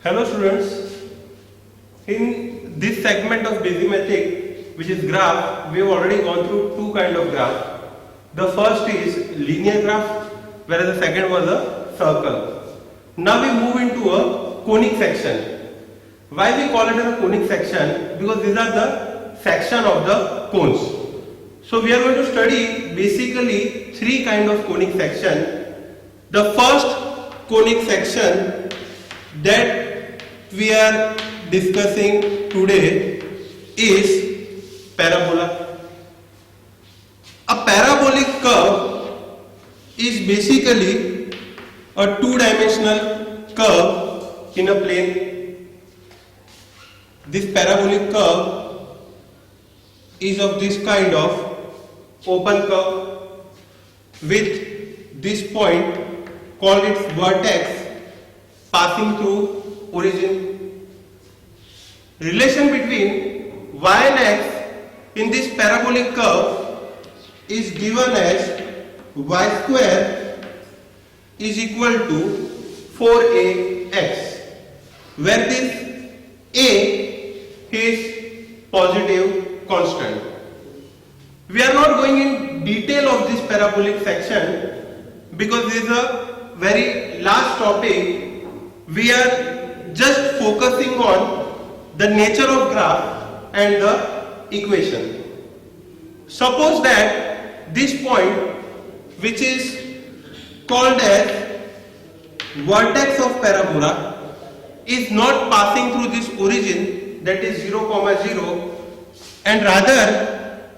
Hello students, in this segment of Basymetric, which is graph, we have already gone through two kind of graph. The first is linear graph, whereas the second was a circle. Now we move into a conic section. Why we call it as a conic section? Because these are the section of the cones. So we are going to study basically three kind of conic section. The first conic section that we are discussing today is parabola. A parabolic curve is basically a two-dimensional curve in a plane. This parabolic curve is of this kind of open curve with this point called its vertex passing through origin. Relation between y and x in this parabolic curve is given as y square is equal to 4ax, where this a is positive constant. We are not going in detail of this parabolic section because this is a very large topic. We are just focusing on the nature of graph and the equation. Suppose that this point, which is called as vertex of parabola, is not passing through this origin, that is 0, 0, and rather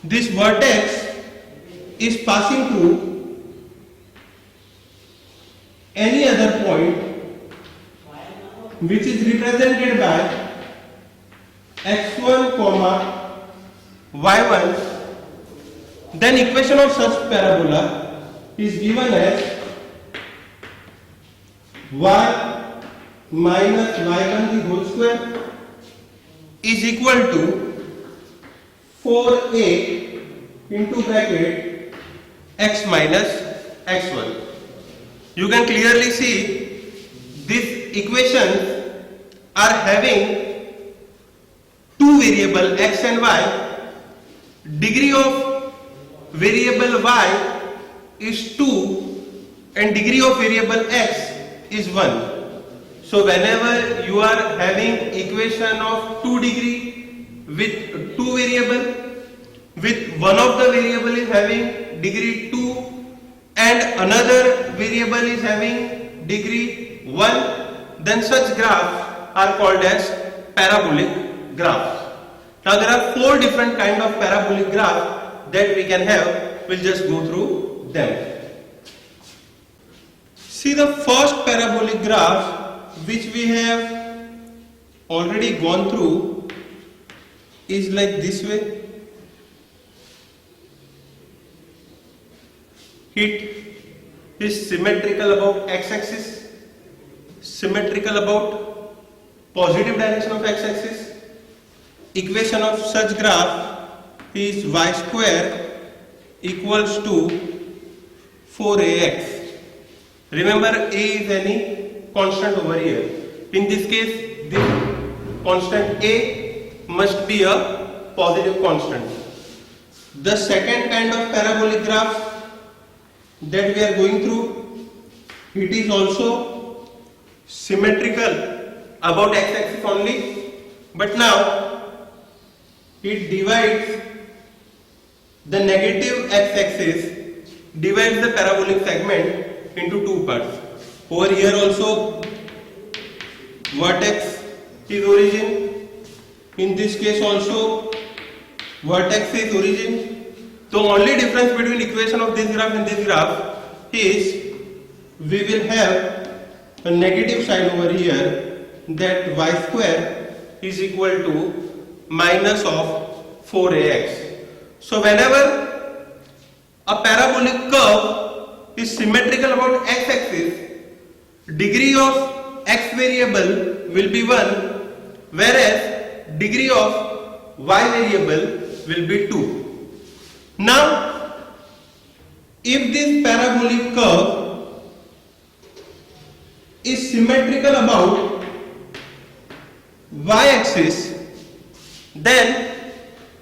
this vertex is passing through any other point which is represented by x1, y1, then equation of such parabola is given as y minus y1 the whole square is equal to 4a into bracket x minus x1. You can clearly see these equations are having two variables x and y. Degree of variable y is 2 and degree of variable x is 1. So whenever you are having equation of 2 degree with two variable, with one of the variable is having degree 2 and another variable is having degree 1, then such graphs are called as parabolic graphs. Now there are four different kind of parabolic graphs that we can have. We'll just go through them. See, the first parabolic graph which we have already gone through is like this way. It is symmetrical about x-axis, symmetrical about positive direction of x-axis. Equation of such graph is y square equals to 4ax. Remember, a is any constant over here. In this case, this constant a must be a positive constant. The second kind of parabolic graph that we are going through, it is also symmetrical about x-axis only, but now it divides the negative x-axis, divides the parabolic segment into two parts. Over here also vertex is origin, in this case also vertex is origin. The only difference between equation of this graph and this graph is we will have a negative sign over here, that y square is equal to minus of 4ax. So whenever a parabolic curve is symmetrical about x-axis, degree of x variable will be 1, whereas degree of y variable will be 2. Now, if this parabolic curve is symmetrical about y-axis, then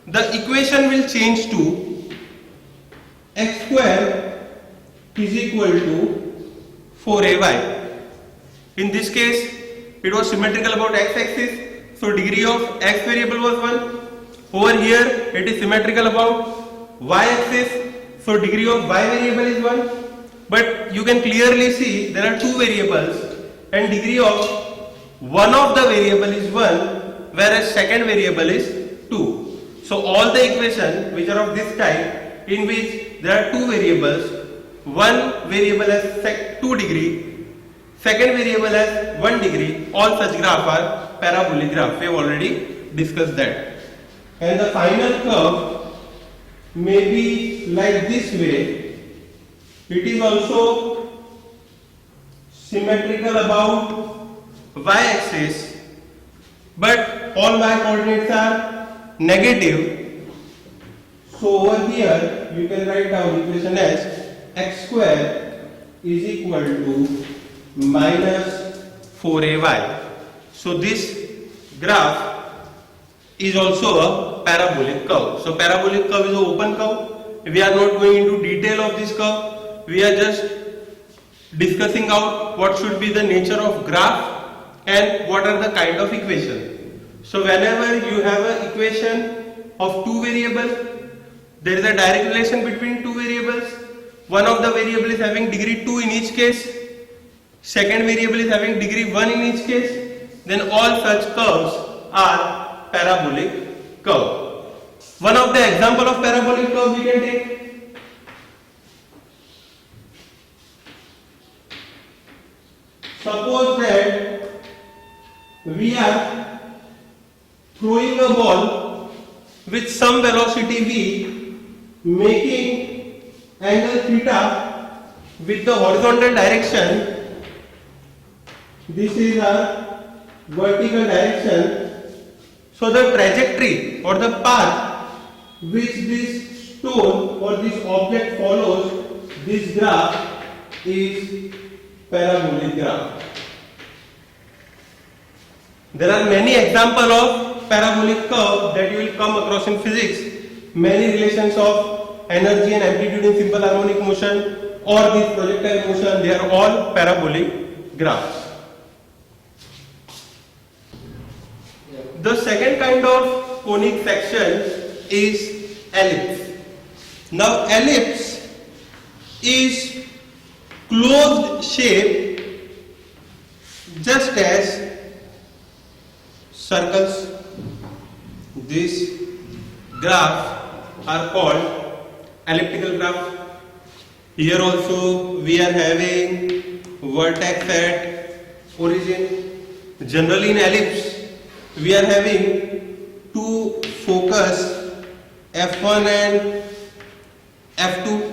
the equation will change to x square is equal to 4ay. In this case, it was symmetrical about x-axis, so degree of x variable was 1. Over here, it is symmetrical about y-axis, so degree of y variable is 1. But you can clearly see there are two variables and degree of one of the variable is 1, whereas second variable is 2. So all the equations which are of this type, in which there are two variables, one variable has 2 degree, second variable has 1 degree, all such graph are parabolic graph. We have already discussed that. And the final curve may be like this way. It is also symmetrical about y-axis, but all y coordinates are negative. So over here you can write down equation as x square is equal to minus 4ay. So this graph is also a parabolic curve. So parabolic curve is an open curve. We are not going into detail of this curve. We are just discussing out what should be the nature of graph and what are the kind of equation. So whenever you have an equation of two variables, there is a direct relation between two variables. One of the variable is having degree 2 in each case, second variable is having degree 1 in each case, then all such curves are parabolic curve. One of the example of parabolic curve we can take. Suppose that we are throwing a ball with some velocity v, making angle theta with the horizontal direction. This is our vertical direction. So the trajectory or the path which this stone or this object follows, this graph is parabolic graph. There are many examples of parabolic curve that you will come across in physics. Many relations of energy and amplitude in simple harmonic motion or this projectile motion, they are all parabolic graphs. The second kind of conic section is ellipse. Now ellipse is closed shape just as circles. These graphs are called elliptical graph. Here also we are having vertex at origin. Generally in ellipse we are having two focus f1 and f2.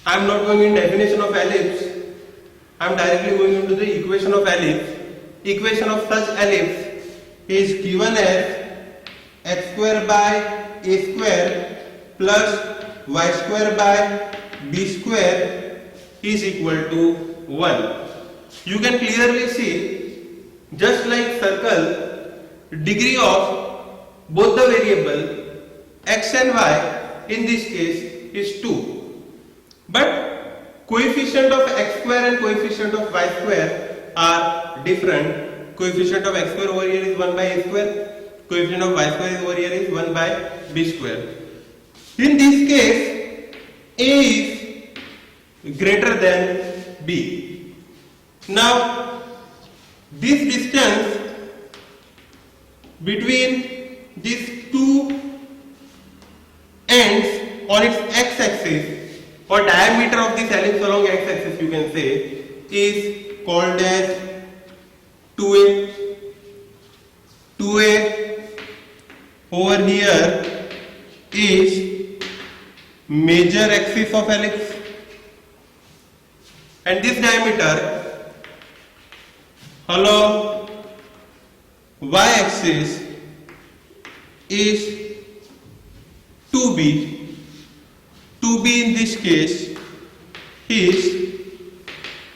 I am not going in definition of ellipse. I am directly going into the equation of ellipse. Equation of such ellipse is given as x square by a square plus y square by b square is equal to 1. You can clearly see, just like circle, degree of both the variable x and y in this case is 2. But coefficient of x square and coefficient of y square are different. Coefficient of x square over here is 1 by a square. Coefficient of y square over here is 1 by b square. In this case, a is greater than b. Now, this distance between these two ends on its x-axis or diameter of this ellipse along x-axis, you can say, is called as 2a. 2a over here is major axis of ellipse, and this diameter along y-axis is 2b. 2b in this case is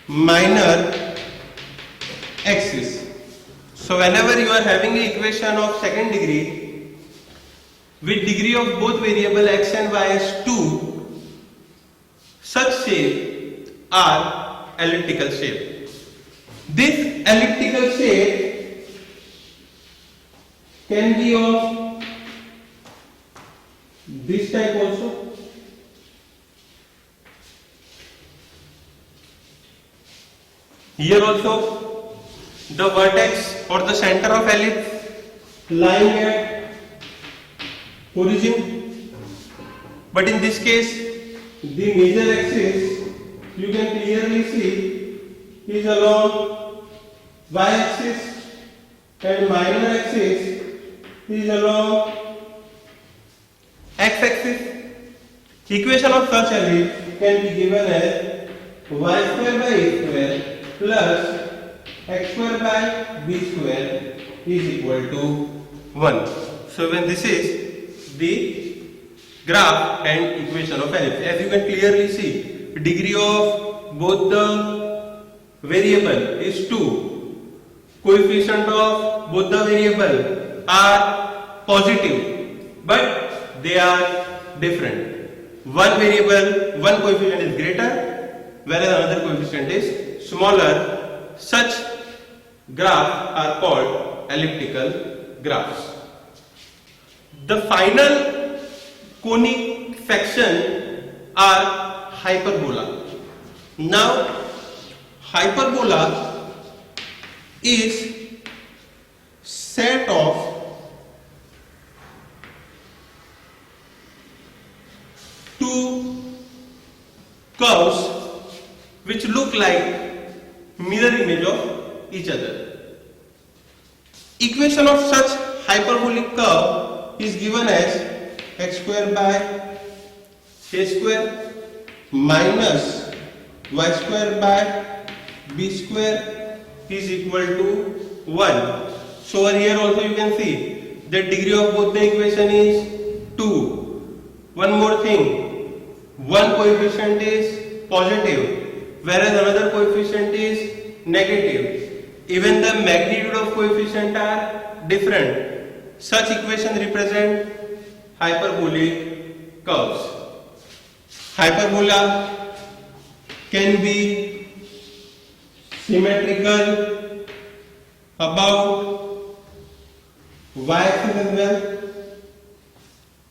minor axis. So whenever you are having an equation of second degree with degree of both variable x and y as 2, such shape are elliptical shape. This elliptical shape can be of this type also. Here also the vertex or the center of ellipse lying at origin, but in this case the major axis you can clearly see is along y axis and minor axis is along x axis. Equation of such ellipse can be given as y square by a square plus x square by b square is equal to 1. So when this is the graph and equation of ellipse, as you can clearly see, degree of both the variable is 2. Coefficient of both the variable are positive, but they are different. One variable, one coefficient is greater, whereas another coefficient is smaller. Such graphs are called elliptical graphs. The final conic section are hyperbola. Now, hyperbola is set of two curves which look like mirror image of each other. Equation of such hyperbolic curve is given as x square by a square minus y square by b square is equal to 1. So over here also you can see the degree of both the equation is 2. One more thing, one coefficient is positive, whereas another coefficient is negative. Even the magnitude of coefficient are different. Such equations represent hyperbolic curves. Hyperbola can be symmetrical about y-axis as well.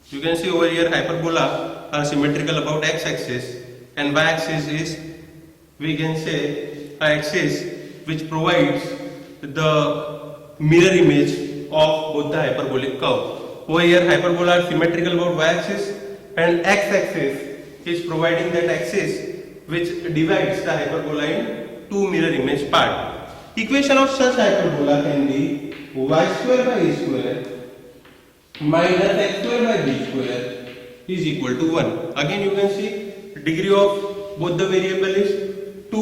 You can see over here hyperbola are symmetrical about x-axis, and y-axis is, we can say, an axis which provides the mirror image of both the hyperbolic curve. Over here hyperbola are symmetrical about y-axis, and x-axis is providing that axis which divides the hyperbola in two mirror image part. Equation of such hyperbola can be y square by a square minus x square by b square is equal to 1. Again you can see degree of both the variable is 2.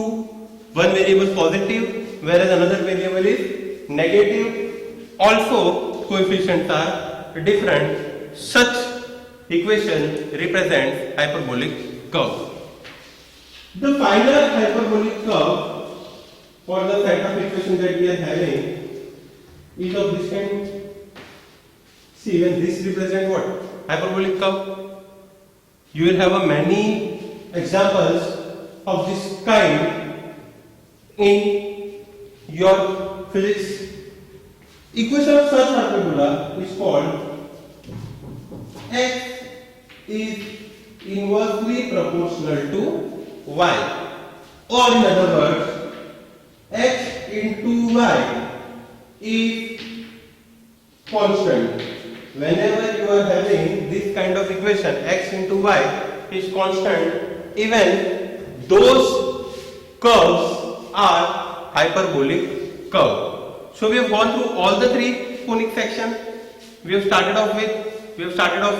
One variable positive, whereas another variable is negative. Also coefficients are different. Such equation represents hyperbolic curve. The final hyperbolic curve for the set of equations that we are having is of this kind. See, when this represents what? Hyperbolic curve. You will have many examples of this kind in your physics. Equation of such hyperbola is called x is inversely proportional to y, or in other words, x into y is constant. Whenever you are having this kind of equation, x into y is constant, even those curves are hyperbolic curve. So we have gone through all the three conic sections. We have started off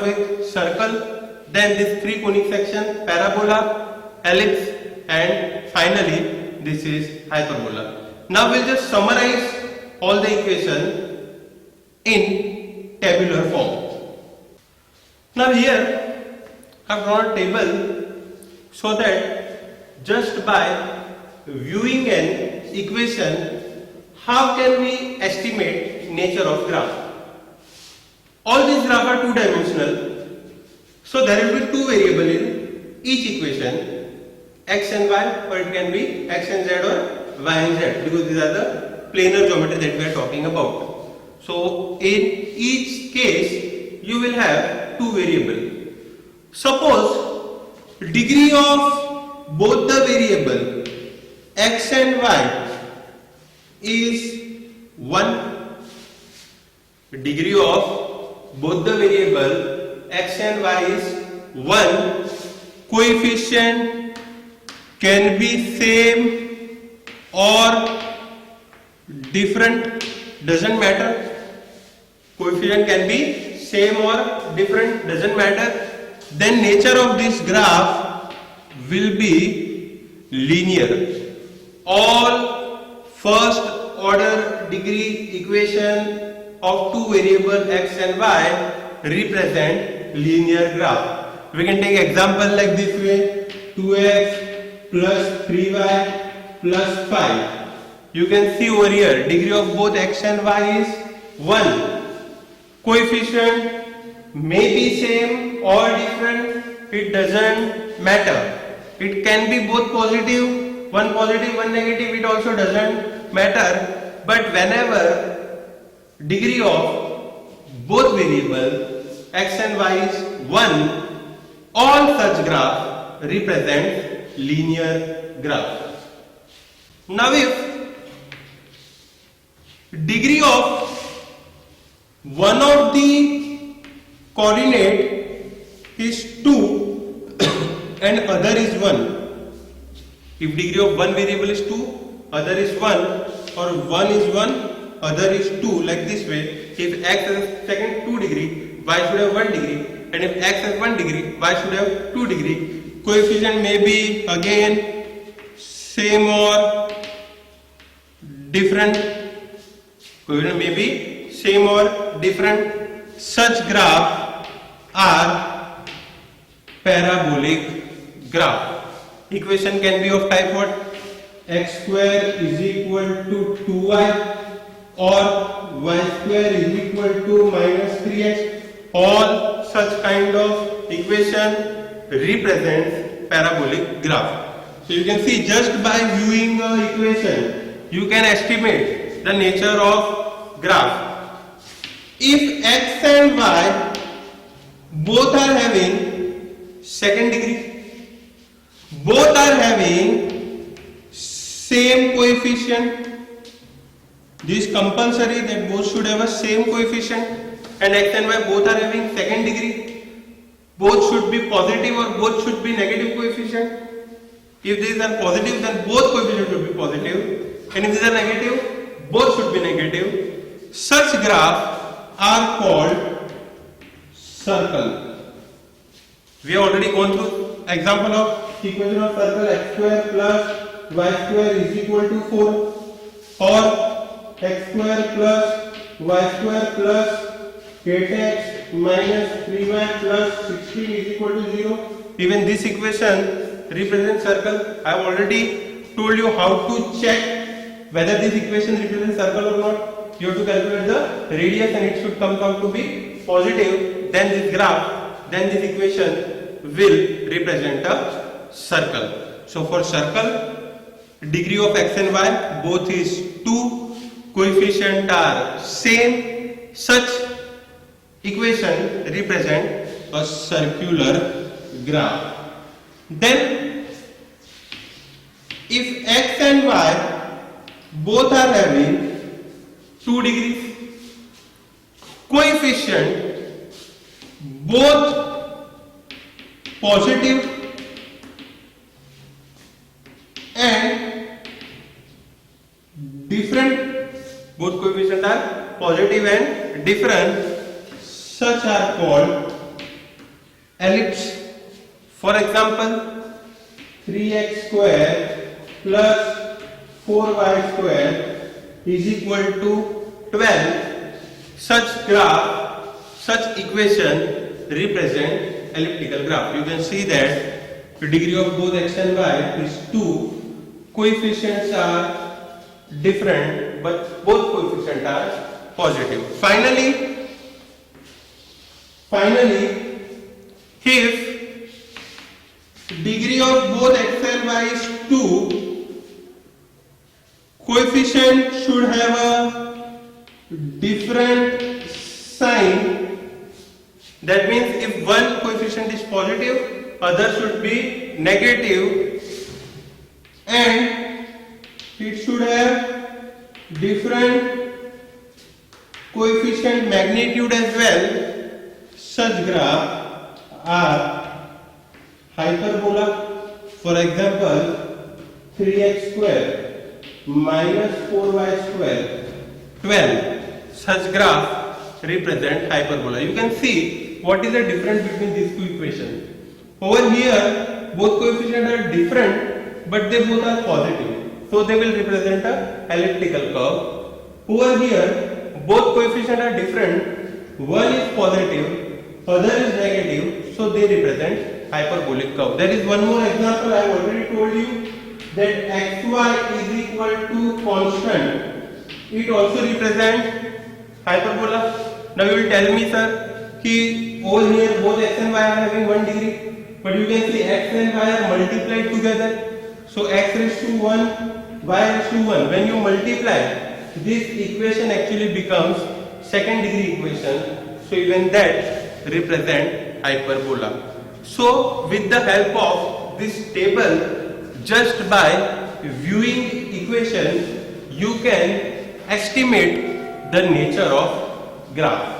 with circle, then this three conic section, parabola, ellipse, and finally this is hyperbola. Now we'll just summarize all the equation in tabular form. Now here I have drawn a table so that just by viewing an equation, how can we estimate nature of graph? All these graphs are two-dimensional, so there will be two variables in each equation, x and y, or it can be x and z or y and z, because these are the planar geometry that we are talking about. So in each case you will have two variables. Suppose degree of both the variable x and y is 1. Degree of both the variable x and y is 1. Coefficient can be same or different, doesn't matter. Coefficient can be same or different, doesn't matter. Then nature of this graph will be linear. All first order degree equation of two variables x and y represent linear graph. We can take example like this way: 2x plus 3y plus 5. You can see over here degree of both x and y is 1. Coefficient may be same or different, it doesn't matter. It can be both positive, one negative, it also doesn't matter. But whenever degree of both variables x and y is 1, all such graph represent linear graph. Now if degree of one of the coordinate is 2 and other is 1, if degree of one variable is 2, other is 1, or 1 is 1, other is 2, like this way, if x has second 2 degree, y should have 1 degree, and if x has 1 degree, y should have 2 degree. Coefficient may be again same or different. Coefficient may be same or different. Such graph are parabolic graph. Equation can be of type what? X square is equal to 2y or y square is equal to minus 3x. All such kind of equation represents parabolic graph. So you can see just by viewing the equation you can estimate the nature of graph. If x and y both are having second degree, both are having same coefficient, this is compulsory that both should have a same coefficient, and x and y both are having second degree, both should be positive or both should be negative coefficient. If these are positive, then both coefficients should be positive, and if these are negative, both should be negative. Such graphs are called circle. We have already gone through example of equation of circle: x square plus y square is equal to 4, or x square plus y square plus 8x minus 3y plus 16 is equal to 0. Even this equation represents circle. I have already told you how to check whether this equation represents circle or not. You have to calculate the radius and it should come out to be positive. Then this graph, then this equation will represent a circle. So for circle, degree of x and y both is 2, coefficient are same. Such equation represent a circular graph. Then if x and y both are having 2 degrees, coefficient both positive and different, both coefficients are positive and different, such are called ellipse. For example, 3x square plus 4y square is equal to 12. Such graph, such equation represent elliptical graph. You can see that the degree of both x and y is 2, coefficients are different, but both coefficients are positive. Finally, if degree of both x and y is 2, coefficient should have a different sign. That means if one coefficient is positive, other should be negative, and it should have different coefficient magnitude as well. Such graph are hyperbola. For example, 3x square minus 4y square 12. Such graph represent hyperbola. You can see what is the difference between these two equations. Over here, both coefficients are different, but they both are positive, so they will represent a elliptical curve. Over here, both coefficients are different. One is positive, other is negative, so they represent hyperbolic curve. There is one more example. I have already told you that xy is equal to constant. It also represents hyperbola. Now you will tell me, sir, कि over here both x and y are having 1 degree, but you can see x and y are multiplied together. So x raised to 1, y raised to 1. When you multiply, this equation actually becomes second degree equation. So even that represent hyperbola. So with the help of this table, just by viewing equation, you can estimate the nature of graph.